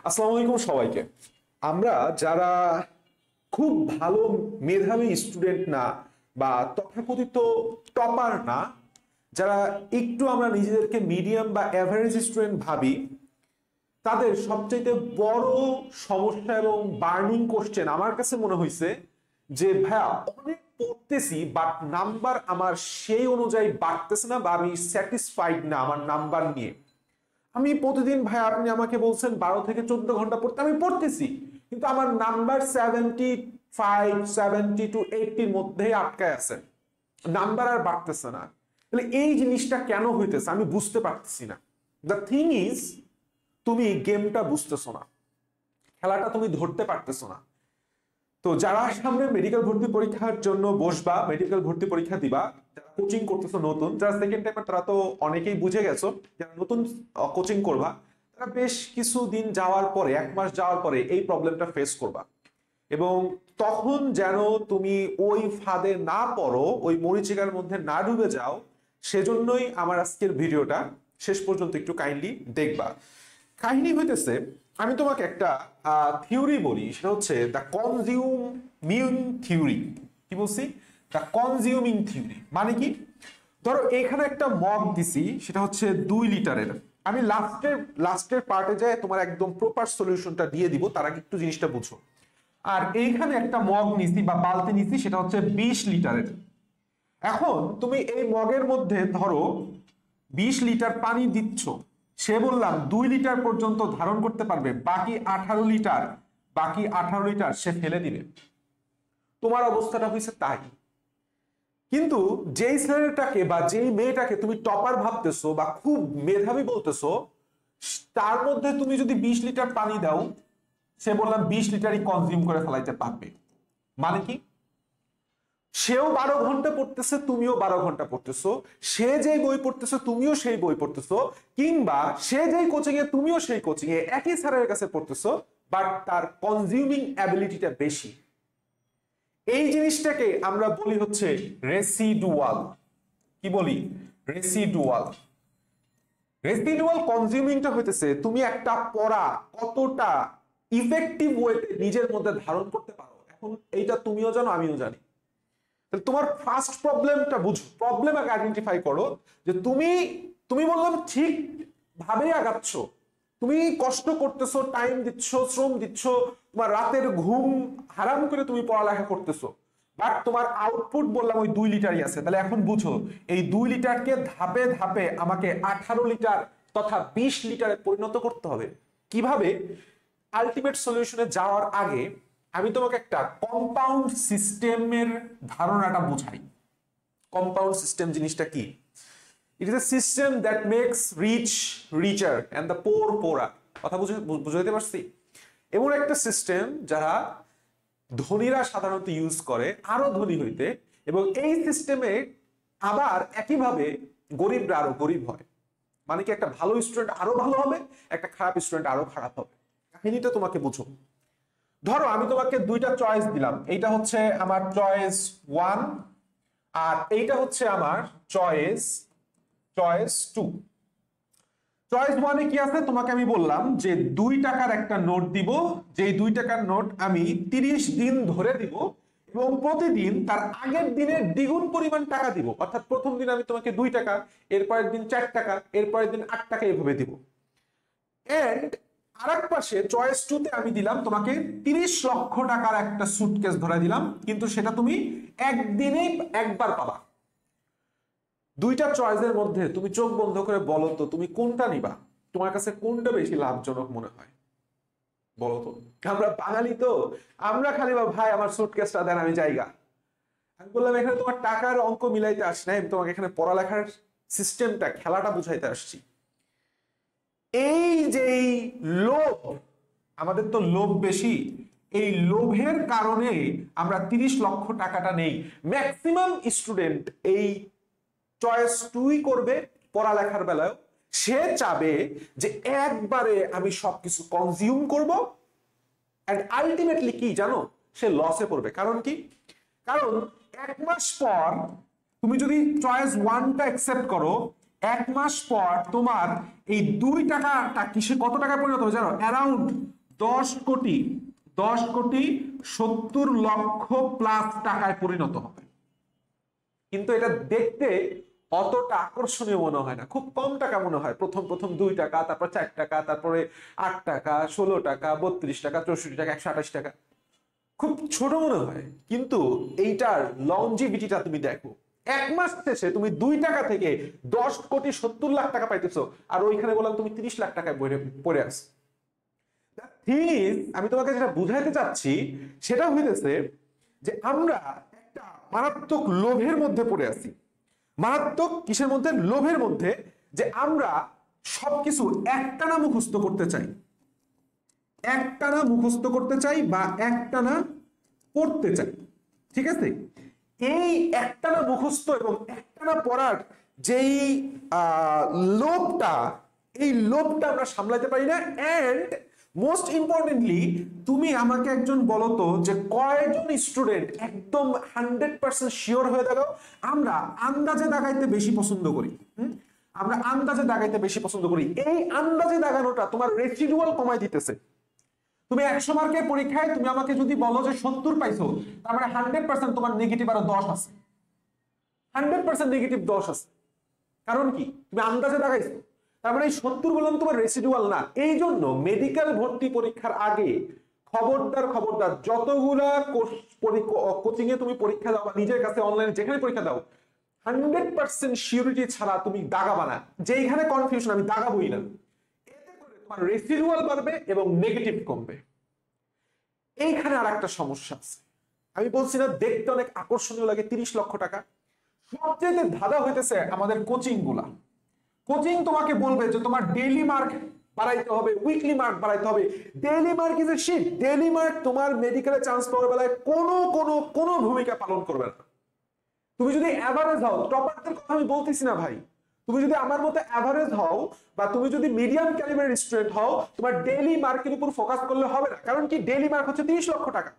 আসসালামু আলাইকুম সবাইকে। আমরা যারা খুব ভালো মেধাবী স্টুডেন্ট না বা তথাকথিত টপার না, যারা একটু আমরা নিজেদেরকে মিডিয়াম বা অ্যাভারেজ স্টুডেন্ট ভাবি, তাদের সবচাইতে বড় সমস্যা এবং বার্নিং কোশ্চেন আমার কাছে মনে হয়েছে যে ভাইয়া অনেক পড়তেছি বাট নাম্বার আমার সেই অনুযায়ী বাড়তেছে না বা আমি স্যাটিসফাইড না আমার নাম্বার নিয়ে। আমি প্রতিদিন ভাই আপনি আমাকে বলছেন 12 থেকে 14 ঘন্টা পড়তে, আমি পড়তেছি কিন্তু আমার নাম্বার 75 70 to 80 মধ্যে আটকায় আছে, নাম্বার আর বাড়তেছে না। তাহলে এই জিনিসটা কেন হইতেছে আমি বুঝতে পারতেছি না। দ্য থিং ইজ, তুমি গেমটা বুঝতেছো না, খেলাটা তুমি ধরতে পারতেছো না। তো যারা সামনে মেডিকেল ভর্তি পরীক্ষার জন্য বসবা, মেডিকেল ভর্তি পরীক্ষা দিবা, যারা কোচিং করতেছো নতুন, যারা সেকেন্ড টাইমে তারা তো অনেকেই বুঝে গেছো, যারা নতুন কোচিং করবা তারা বেশ কিছু দিন যাওয়ার পরে, 1 মাস যাওয়ার পরে এই প্রবলেমটা ফেস করবা। এবং তখন যেন তুমি ওই ফাঁদে না পড়ো, ওই মরিচিকার মধ্যে না ডুবে যাও, সেজন্যই আমার আজকের ভিডিওটা শেষ পর্যন্ত একটু কাইন্ডলি দেখবা। কাহিনী হইতেছে, আমি তোমাকে একটা থিওরি বলি, সেটা হচ্ছে দ্য কনজিউমিং থিওরি। কি বলছি? দ্য কনজিউমিং থিওরি মানে কি? ধরো এখানে একটা মগ দিছি, সেটা হচ্ছে 2 লিটারের। আমি লাস্টের পার্টে যাই তোমার একদম প্রপার সলিউশনটা দিয়ে দিব, তার আগে একটু জিনিসটা বুঝো। আর এইখানে একটা মগ নিছি বা বালতি নিছি, সেটা হচ্ছে 20 লিটারের। এখন তুমি এই মগের মধ্যে ধরো 20 লিটার পানি দিচ্ছ, সে বললাম 2 লিটার পর্যন্ত ধারণ করতে পারবে, বাকি 18 লিটার সে ফেলে দিবে। তোমার অবস্থাটা হয়েছে তাই। কিন্তু যেই ছেলেটাকে বা যেই মেয়েটাকে তুমি টপার ভাবতেছো বা খুব মেধাবী বলতেছো, তার মধ্যে তুমি যদি 20 লিটার পানি দাও, সে বললাম 20 লিটারই কনজিউম করে ফেলাইতে পারবে। মানে কি? সেও 12 ঘন্টা পড়তেছে, তুমিও 12 ঘন্টা পড়তেছো, সে যেই বই পড়তেছো তুমিও সেই বই পড়তেছো, কিংবা সে যেই কোচিং এ তুমিও সেই কোচিং এ একই স্যারের কাছে পড়তেছো, বাট তার কনজিউমিং অ্যাবিলিটিটা বেশি। এই জিনিসটাকে আমরা বলি হচ্ছে রেসিডুয়াল। কি বলি? রেসিডুয়াল। রেসিডুয়াল কনজিউমিংটা হইতেছে তুমি একটা পড়া কতটা ইফেক্টিভ ওয়েতে নিজের মধ্যে ধারণ করতে পারো। এখন এইটা তুমিও জানো, আমিও জানি। তোমার ফার্স্ট প্রবলেমটা বুঝো, প্রবলেম আগে আইডেন্টিফাই করো যে তুমি বললাম ঠিক ভাবে আগাচ্ছ, তুমি কষ্ট করতেছো, টাইম দিচ্ছ, শ্রম দিচ্ছ, তোমার রাতের ঘুম হারাম করে তুমি পড়ালেখা করতেছো, বাট তোমার আউটপুট বললাম ওই 2 লিটারই আছে। তাহলে এখন বুঝো এই 2 লিটারকে ধাপে ধাপে আমাকে 18 লিটার তথা 20 লিটারে পরিণত করতে হবে। কিভাবে? আলটিমেট সলিউশনে যাওয়ার আগে আমি তোমাকে একটা কম্পাউন্ড সিস্টেমের ধারণাটা বোঝাই। কম্পাউন্ড সিস্টেম জিনিসটা কি? It is a system that makes rich richer and the poor poorer. কথা বুঝাইতে পারছি? এমন একটা সিস্টেম যারা ধনীরা সাধারণত ইউজ করে আরো ধনী হইতে, এবং এই সিস্টেমে আবার একইভাবে গরিবরা আরো গরিব হয়। মানে কি, একটা ভালো স্টুডেন্ট আরো ভালো হবে, একটা খারাপ স্টুডেন্ট আরো খারাপ হবে। কাহিনীটা তোমাকে বুঝো। ধরো আমি তোমাকে 2টা চয়েস দিলাম, এইটা হচ্ছে আমার চয়েস 1 আর এইটা হচ্ছে আমার চয়েস 2। চয়েস 1 এ কি আছে তোমাকে আমি বললাম যে 2 টাকার একটা নোট দিব, যেই 2 টাকার নোট আমি 30 দিন ধরে দিব এবং প্রতিদিন তার আগের দিনের দ্বিগুণ পরিমাণ টাকা দিব। অর্থাৎ প্রথম দিন আমি তোমাকে 2 টাকা, এরপরের দিন 4 টাকা, এরপরের দিন 8 টাকা, এইভাবে দিব। এন্ড আরেক পাশে চয়েস 2 তে আমি দিলাম তোমাকে 30 লক্ষ টাকার একটা সুটকেস ধরে দিলাম, কিন্তু সেটা তুমি একদিনেই একবার পাবা। 2টা চয়েসের মধ্যে তুমি চোখ বন্ধ করে বলো তো তুমি কোনটা নিবা? তোমার কাছে কোনটা বেশি লাভজনক মনে হয় বলো তো? আমরা বাঙালি তো, আমরা খালি ভাই আমার সুটকেসটা দেন আমি জায়গা। আমি বললাম এখানে তোমার টাকার অঙ্ক মিলাইতে আসছি না, আমি তোমাকে এখানে পড়ালেখার সিস্টেমটা, খেলাটা বুঝাইতে আসছি। এই যে লোভ, আমাদের তো লোভ বেশি, এই লোভের কারণে আমরা 30 লক্ষ টাকাটা নেই। ম্যাক্সিমাম স্টুডেন্ট এই চয়েস 2ই করবে পড়ালেখার বেলায়। সে চাবে যে একবারে আমি সবকিছু কনজিউম করব, এন্ড আলটিমেটলি কি জানো? সে লসে পড়বে। কারণ কি? কারণ 1 মাস পর তুমি যদি চয়েস 1টা অ্যাকসেপ্ট করো, 1 মাস পর তোমার এই 2 টাকাটা কিসে কত টাকা পরিণত হবে জানো? অ্যারাউন্ড 10,70,00,000 প্লাস টাকায় পরিণত হবে। কিন্তু এটা দেখতে অতটা আকর্ষণীয় মনে হয় না, খুব কম টাকা মনে হয়। প্রথম প্রথম 2 টাকা, তারপর 4 টাকা, তারপরে 8 টাকা, 16 টাকা, 32 টাকা, 64 টাকা, 128 টাকা, খুব ছোট মনে হয়। কিন্তু এইটার লংজিভিটিটা তুমি দেখো, 1 মাস শেষে তুমি 2 টাকা থেকে 10,70,00,000 টাকা পাইতেছো, আর ওইখানে বললাম তুমি 30 লাখ টাকায় পড়ে আসো। আমি তোমাকে যেটা বুঝাইতে চাচ্ছি সেটা হইতেছে যে আমরা একটা মারাত্মক লোভের মধ্যে পড়ে আছি। মারাত্মক কিসের মধ্যে? লোভের মধ্যে, যে আমরা সবকিছু একটানা মুখস্থ করতে চাই, একটানা মুখস্থ করতে চাই বা একটানা পড়তে চাই। ঠিক আছে, এই একটানা মুখস্থ এবং একটানা পড়ার যেই লোভটা, এই লোভটা আমরা সামলাতে পারি না। এন্ড মোস্ট ইম্পর্টেন্টলি, তুমি আমাকে একজন বলো তো যে কয়জন স্টুডেন্ট একদম 100% শিওর হয়ে দাঁড়াও আমরা আন্দাজে দাগাইতে বেশি পছন্দ করি? আমরা আন্দাজে দাগাইতে বেশি পছন্দ করি। এই আন্দাজে দাগানোটা তোমার রেসিডুয়াল কমাই দিতেছে। তুমি 100 মার্কের পরীক্ষায় তুমি আমাকে যদি বলো যে 70 পাইছো, তার মানে 100% তোমার নেগেটিভ আরো 10 আছে, 100% নেগেটিভ 10 আছে। কারণ কি? তুমি আন্দাজে দাগাইছো। তার মানে এই 70 বললাম তোমার রেসিডুয়াল না। এই জন্য মেডিকেল ভর্তি পরীক্ষার আগে খবরদার খবরদার, যতগুলা কোচিং এ তুমি পরীক্ষা দাও বা নিজের কাছে অনলাইনে যেখানে পরীক্ষা দাও, 100% সিউরিটি ছাড়া তুমি দাগাবা না। যেইখানে কনফিউশন, আমি দাগাবই না। এতে করে তোমার রেসিডুয়াল বাড়বে এবং নেগেটিভ কমবে। এইখানে আর একটা সমস্যা আছে। আমি বলছি না দেখতে অনেক আকর্ষণীয় লাগে, 30 লক্ষ টাকা। সবচেয়ে ধাঁধা হইতেছে আমাদের কোচিং গুলা। কোচিং তোমাকে বলবে যে তোমার ডেইলি মার্ক বাড়াইতে হবে, উইকলি মার্ক বাড়াইতে হবে। Daily mark is a shit. Daily mark তোমার মেডিকেলে চান্স পাওয়ার বেলায় কোনো ভূমিকা পালন করবে না। তুমি যদি এভারেজ হও, টপারদের কথা আমি বলতেছি না ভাই, তুমি যদি আমার মতো এভারেজ হও বা তুমি যদি মিডিয়াম ক্যালিবারের স্টুডেন্ট হও, তোমার ডেইলি মার্কের উপর ফোকাস করলে হবে না। কারণ কি? ডেইলি মার্ক হচ্ছে 30 লক্ষ টাকা।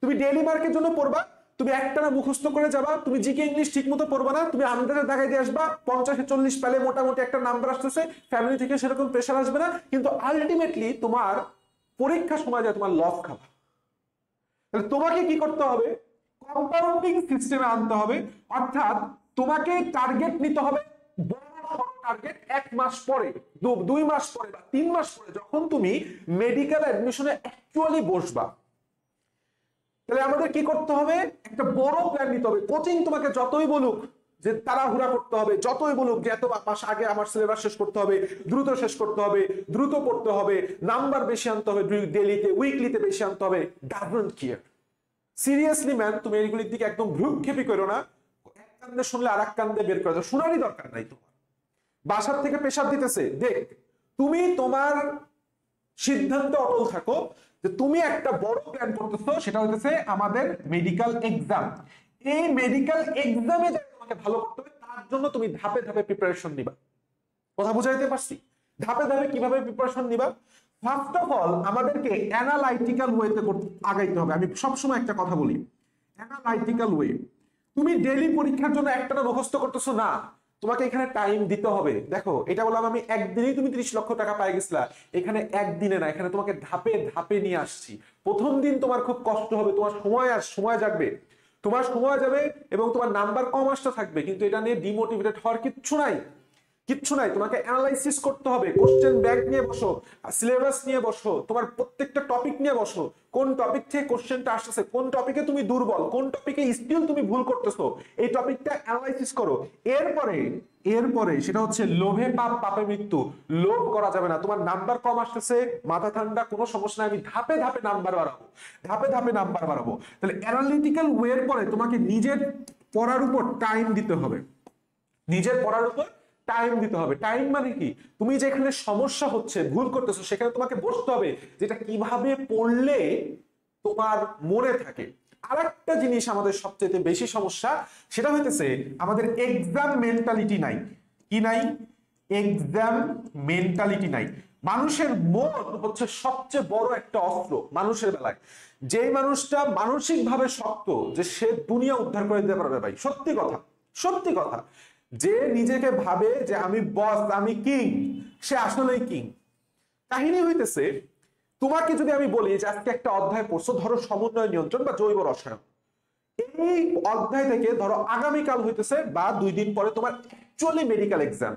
তুমি ডেইলি মার্কের জন্য পড়বা, তুমি একটানা মুখস্থ করে যাবা, তুমি জিকে ইংলিশ ঠিক মতো পড়বা না, তুমি আন্দাজে দাগাই দিয়ে আসবা, 50-40 পেলে মোটামুটি একটা নাম্বার আসতেছে, ফ্যামিলি থেকে সেরকম প্রেশার আসবে না, কিন্তু আলটিমেটলি তোমার পরীক্ষার সময় যায় তোমার লস খাবা। তাহলে তোমাকে কি করতে হবে? কম্পাউন্ডিং সিস্টেমে আনতে হবে। অর্থাৎ তোমাকে টার্গেট নিতে হবে, বড় টার্গেট। 1 মাস পরে, 2 মাস পরে বা 3 মাস পরে যখন তুমি মেডিকেল অ্যাডমিশনে অ্যাকচুয়ালি বসবা, তাহলে আমাদের কি করতে হবে? একটা বড় প্ল্যান নিতে হবে। কোচিং তোমাকে যতই বলুক যে তাড়াহুড়া করতে হবে, যতই বলুক যে এত মাস আগে আমার সিলেবাস শেষ করতে হবে, দ্রুত শেষ করতে হবে, দ্রুত পড়তে হবে, নাম্বার বেশি আনতে হবে, ডেইলিতে উইকলিতে বেশি আনতে হবে, ডাজন্ট কেয়ার। সিরিয়াসলি ম্যান, তুমি এইগুলির দিকে একদম ভ্রুক্ষেপই করো না। এক কান্দে শুনলে আর এক কান্দে বের করে দাও, শোনারই দরকার নাই তোমার। বাসার থেকে প্রেশার দিতেছে, দেখ তুমি তোমার সিদ্ধান্তে অটল থাকো যে তুমি একটা বড় প্ল্যান করতেছো, সেটা হচ্ছে আমাদের মেডিকেল এক্সাম। এই মেডিকেল এক্সামে তোমাকে ভালো করতে হবে, তার জন্য তুমি ধাপে ধাপে প্রিপারেশন নিবা। কথা বুঝাইতে পারছি? ধাপে ধাপে কিভাবে প্রিপারেশন নিবা? ফার্স্ট অফ অল আমাদেরকে অ্যানালাইটিক্যাল ওয়েতে আগাইতে হবে। আমি সবসময় একটা কথা বলি, অ্যানালাইটিক্যাল ওয়ে। তুমি ডেইলি পরীক্ষার জন্য একটানা মুখস্থ করতেছো না, তোমাকে এখানে টাইম দিতে হবে। দেখো, এটা বললাম আমি একদিনেই তুমি 30 লক্ষ টাকা পাই গেছিলা, এখানে একদিনে না, এখানে তোমাকে ধাপে ধাপে নিয়ে আসছি। প্রথম দিন তোমার খুব কষ্ট হবে, তোমার সময় যাবে, তোমার সময় যাবে এবং তোমার নাম্বার কম আসতে থাকবে, কিন্তু এটা নিয়ে ডিমোটিভেটেড হওয়ার কিচ্ছু নাই, কিচ্ছু নাই। তোমাকে অ্যানালাইসিস করতে হবে, কোশ্চেন ব্যাংক নিয়ে বসো, সিলেবাস নিয়ে বসো, তোমার প্রত্যেকটা টপিক নিয়ে বসো, কোন টপিক থেকে কোশ্চেনটা আসছে, কোন টপিকে তুমি দুর্বল, কোন টপিকে স্টিল তুমি ভুল করতেছো, এই টপিকটা অ্যানালাইসিস করো। এরপরে সেটা হচ্ছে লোভে পাপ, পাপে মৃত্যু। লোভ করা যাবে না। তোমার নাম্বার কম আসতেছে, মাথা ঠান্ডা, কোনো সমস্যা নাই, আমি ধাপে ধাপে নাম্বার বাড়াবো, ধাপে ধাপে নাম্বার বাড়াবো। তাহলে অ্যানালিটিক্যাল ওয়ের পরে তোমাকে নিজের পড়ার উপর টাইম দিতে হবে, নিজের পড়ার উপর টাইম দিতে হবে। টাইম মানে কি? তুমি যেখানে সমস্যা হচ্ছে, ভুল করতেছো, সেখানে তোমাকে বসতে হবে যেটা কিভাবে পড়লে তোমার মনে থাকে। আরেকটা জিনিস আমাদের সবচেয়ে বেশি সমস্যা, সেটা হইতেছে আমাদের এক্সাম মেন্টালিটি নাই। কি নাই? এক্সাম মেন্টালিটি নাই। মানুষের মন হচ্ছে সবচেয়ে বড় একটা অস্ত্র মানুষের বেলায়। যেই মানুষটা মানসিকভাবে শক্ত, যে সে দুনিয়া উদ্ধার করে দিতে পারবে ভাই, সত্যি কথা, সত্যি কথা। যে নিজেকে ভাবে যে আমি বস, আমি কিং, সে আসলেই কিং। কাহিনী হইতেছে তোমাকে যদি আমি বলি যে আজকে একটা অধ্যায় পড়ছো, ধরো সমন্বয় নিয়ন্ত্রণ বা জৈব রসায়ন, এই অধ্যায় থেকে ধরো আগামীকাল হইতেছে বা 2 দিন পরে তোমার অ্যাকচুয়ালি মেডিকেল এক্সাম,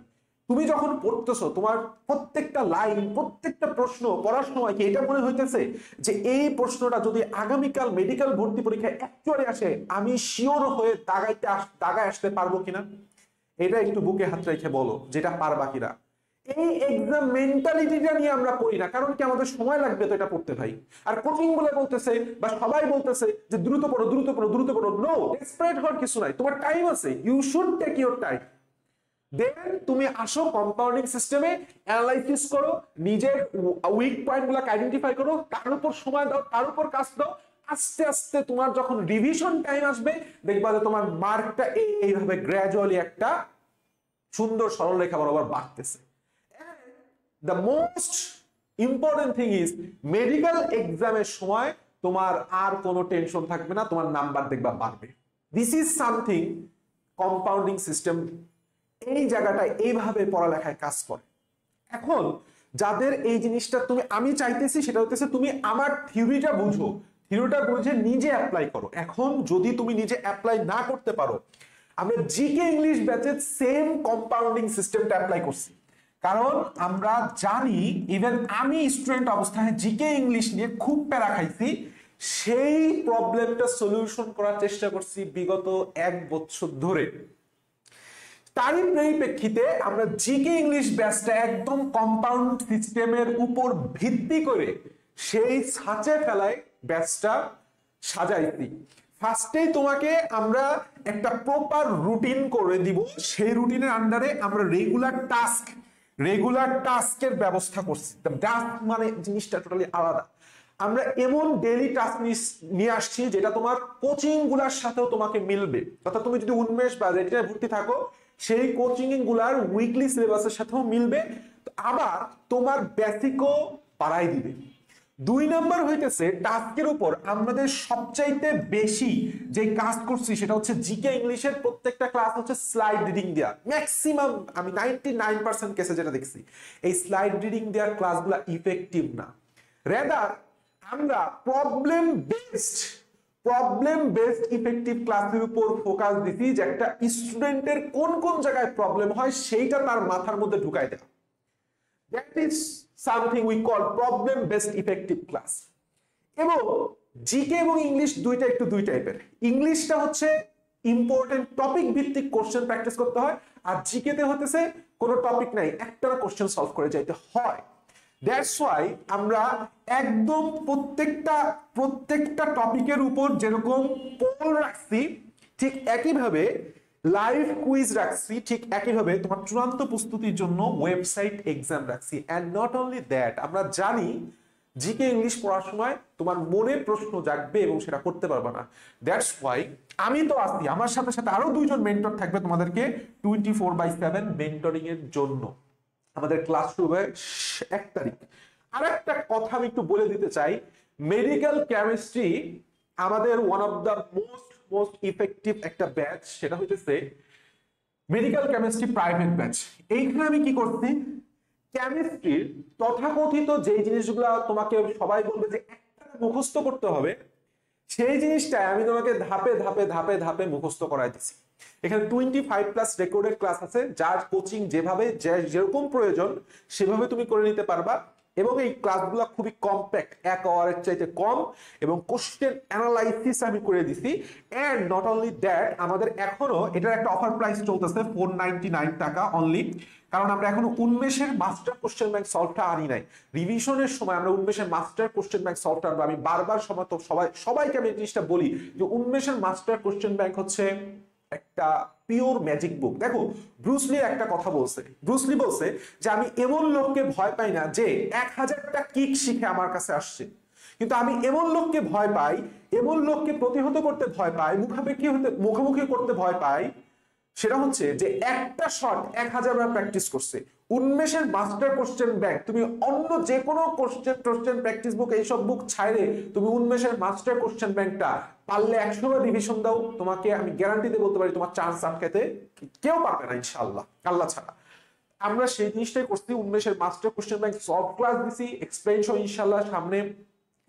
তুমি যখন পড়তেছো তোমার প্রত্যেকটা লাইন প্রত্যেকটা প্রশ্ন পড়ার সময় কি এটা মনে হইতেছে যে এই প্রশ্নটা যদি আগামীকাল মেডিকেল ভর্তি পরীক্ষায় অ্যাকচুয়ালি আসে আমি শিওর হয়ে দাগায় আসতে পারবো কিনা? এটা একটু বুকে হাত রেখে বলো যেটা পারবা কিনা। এই এক্সাম মেন্টালিটিটা নিয়ে আমরা পড়ি না, কারণ কি আমাদের সময় লাগবে তো এটা পড়তে ভাই। আর কোচিং বলে বলতেছে বা সবাই বলতেছে যে দ্রুত পড়ো দ্রুত পড়ো দ্রুত পড়ো। নো, ডেসপারেট হওয়ার কিছু নাই, তোমার টাইম আছে, you should take your time. Then তুমি আসো কম্পাউন্ডিং সিস্টেমে, অ্যানালাইসিস করো, নিজের উইক পয়েন্ট গুলোকে আইডেন্টিফাই করো, তার উপর সময় দাও, তার উপর কাজ দাও। আস্তে আস্তে তোমার যখন রিভিশন টাইম আসবে দেখবা যে তোমার মার্কটা এইভাবে গ্র্যাজুয়ালি একটা সুন্দর সরলরেখা বরাবর বাড়তেছে। The most important thing is medical এক্সামের সময় তোমার আর কোনো টেনশন থাকবে না, তোমার নাম্বার দেখবা বাড়বে। This is something compounding system এই জায়গাটায় এইভাবে পড়ালেখায় কাজ করে। এখন যাদের এই জিনিসটা আমি চাইতেছি সেটা হচ্ছে তুমি আমার থিওরিটা বুঝো, থিওরিটা বুঝে নিজে অ্যাপ্লাই করো। এখন যদি তুমি নিজে অ্যাপ্লাই না করতে পারো, আমরা জিকে ইংলিশ ব্যাচে সেম কম্পাউন্ডিং সিস্টেমটা অ্যাপ্লাই করছি, কারণ আমরা জানি ইভেন আমি স্টুডেন্ট অবস্থায় জিকে ইংলিশ নিয়ে খুব প্যারা খাইছি, সেই প্রবলেমটা সলিউশন করার চেষ্টা করছি বিগত 1 বছর ধরে। তারই পরিপ্রেক্ষিতে আমরা জিকে ইংলিশ ব্যাচটা একদম কম্পাউন্ড সিস্টেমের উপর ভিত্তি করে সেই ছাঁচে ফেলায় ব্যাচটা সাজাইছি। ফার্স্টেই তোমাকে আমরা একটা প্রপার রুটিন করে দিব, সেই রুটিনের আন্ডারে আমরা রেগুলার টাস্কের ব্যবস্থা করছি। টাস্ক মানে জিনিসটা টোটালি আলাদা। আমরা এমন ডেইলি টাস্ক নিয়ে আসছি যেটা তোমার কোচিং গুলার সাথেও তোমাকে মিলবে, অর্থাৎ তুমি যদি উন্মেষ বা রেটিনায় ভর্তি থাকো সেই কোচিং গুলার উইকলি সিলেবাসের সাথেও মিলবে, আবার তোমার বেসিকও বাড়াই দিবে। 2 নাম্বার হইতেছে টাস্কের উপর আমাদের সবচাইতে বেশি যে কাজ করছি সেটা হচ্ছে জিকে ইংলিশের প্রত্যেকটা ক্লাস হচ্ছে স্লাইড রিডিং দেয়া। ম্যাক্সিমাম আমি 99% কেসে যেটা দেখছি এই স্লাইড রিডিং দেওয়ার ক্লাসগুলো ইফেক্টিভ না, রেদার আমরা প্রবলেম বেসড ইফেক্টিভ ক্লাসের উপর ফোকাস দিছি, যে একটা স্টুডেন্টের কোন কোন জায়গায় প্রবলেম হয় সেইটা তার মাথার মধ্যে ঢুকাই দেওয়া। That is something we call problem based effective class. এবং জিকে এবং ইংলিশ দুইটা একটু দুই টাইপের। ইংলিশটা হচ্ছে ইম্পর্টেন্ট টপিক ভিত্তিক কোশ্চেন প্র্যাকটিস করতে হয়, আর জিকে তে হতেছে কোনো টপিক নাই, একটা কোশ্চেন সলভ করে যাইতে হয়। দ্যাটস ওয়াই আমরা একদম প্রত্যেকটা টপিকের উপর যেরকম পোল রাখছি ঠিক একইভাবে লাইভ কুইজ রাখছি, ঠিক একইভাবে তোমার চূড়ান্ত প্রস্তুতির জন্য ওয়েবসাইট এক্সাম রাখছি। এন্ড নট অনলি দ্যাট, আমরা জানি জিকে ইংলিশ পড়ার সময় তোমার মনে প্রশ্ন জাগবে এবং সেটা করতে পারবে না। দ্যাটস ওয়াই আমি তো আছি, আমার সাথে সাথে আরো 2 জন মেন্টর থাকবে তোমাদেরকে 24/7 মেন্টরিং এর জন্য। আমাদের ক্লাস শুরু হবে 1 তারিখ। আর একটা কথা আমি একটু বলে দিতে চাই, মেডিকেল কেমিস্ট্রি আমাদের one of the most effective একটা ব্যাচ, সেটা হইতেছে মেডিকেল কেমিস্ট্রি প্রাইভেট ব্যাচ। এইখানে আমি কি করছি, কেমিস্ট্রির তথাকথিত যে জিনিসগুলো তোমাকে সবাই বলবে যে একটা মুখস্থ করতে হবে, সেই জিনিসটা আমি তোমাকে ধাপে ধাপে ধাপে ধাপে মুখস্থ করাই দিচ্ছি। এখানে 25+ রেকর্ডেড ক্লাস আছে, যার কোচিং যেভাবে যেরকম প্রয়োজন সেভাবে তুমি করে নিতে পারবা। এবং এই ক্লাসগুলো খুবই কম্প্যাক্ট, 1 আওয়ারের চাইতে কম, এবং কোশ্চেন অ্যানালাইসিস আমি করে দিছি। এন্ড নট অনলি দ্যাট, আমাদের এখনো এটার একটা অফার প্রাইস চলতেছে 499 টাকা অনলি, কারণ আমরা এখনো উন্মেষের মাস্টার কোশ্চেন ব্যাংক সলভটা আনি নাই। রিভিশনের সময় আমরা উন্মেষের মাস্টার কোশ্চেন ব্যাংক সলভটা আনবো। আমি বারবার সময় তো সবাইকে আমি এই জিনিসটা বলি যে উন্মেষের মাস্টার কোশ্চেন ব্যাংক হচ্ছে একটা পিওর ম্যাজিক বুক। দেখো ব্রুসলি একটা কথা বলছে, ব্রুসলি বলছে যে আমি এমন লোককে ভয় পাই না যে 1000টা কিক শিখে আমার কাছে আসছে, কিন্তু আমি এমন লোককে ভয় পাই, এমন লোককে প্রতিহত করতে ভয় পাই, মুখোমুখি করতে ভয় পাই, সেটা হচ্ছে যে একটা শট 1000 বার প্র্যাকটিস করছে। উন্মেষের মাস্টার কোশ্চেন ব্যাংক তুমি অন্য যে কোনো কোশ্চেন প্র্যাকটিস বুক এইসব বুক ছাইরে তুমি উন্মেষের মাস্টার কোশ্চেন ব্যাংকটা পারলে 100 বার রিভিশন দাও, তোমাকে আমি গ্যারান্টি দিয়ে বলতে পারি তোমার চান্স আটকাতে কেউ পারবে না ইনশাআল্লাহ, আল্লাহ ছাড়া। আমরা সেই জিনিসটাই করছি, উন্মেষের master question bank solve class দিছি, এক্সপ্লেইন সহ ইনশাআল্লাহ সামনে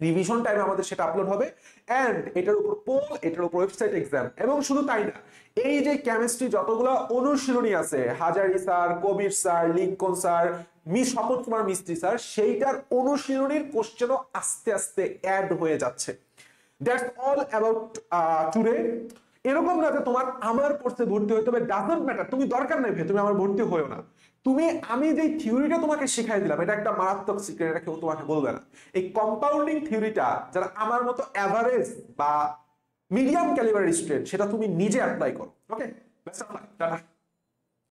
রিভিশন টাইমে আমাদের সেটা আপলোড হবে, এন্ড এটার উপর পোল, এটার উপর ওয়েবসাইট এক্সাম। এবং শুধু তাই না, এই যে কেমিস্ট্রি যতগুলো অনুশীলনী আছে, Hazari sir, Kabir sir, Lincoln sir, Swapan Kumar Mistri sir, সেইটার অনুশীলনীর কোশ্চেনও আস্তে আস্তে অ্যাড হয়ে যাচ্ছে। That's all about today. এরকম না যে তোমার আমার কোর্সে ভর্তি হইতে হবে, ডাজন্ট ম্যাটার, তুমি দরকার নেই তুমি আমার ভর্তি হয়েও না। তুমি, আমি যে থিওরিটা তোমাকে শিখাই দিলাম, এটা একটা মারাত্মক সিক্রেট, এটা কেউ তোমাকে বলবে না। এই কম্পাউন্ডিং থিওরিটা যারা আমার মতো অ্যাভারেজ বা মিডিয়াম ক্যালিবারের স্টুডেন্ট, সেটা তুমি নিজে অ্যাপ্লাই করো। ওকে, বেস্ট অফ লাক, টাটা।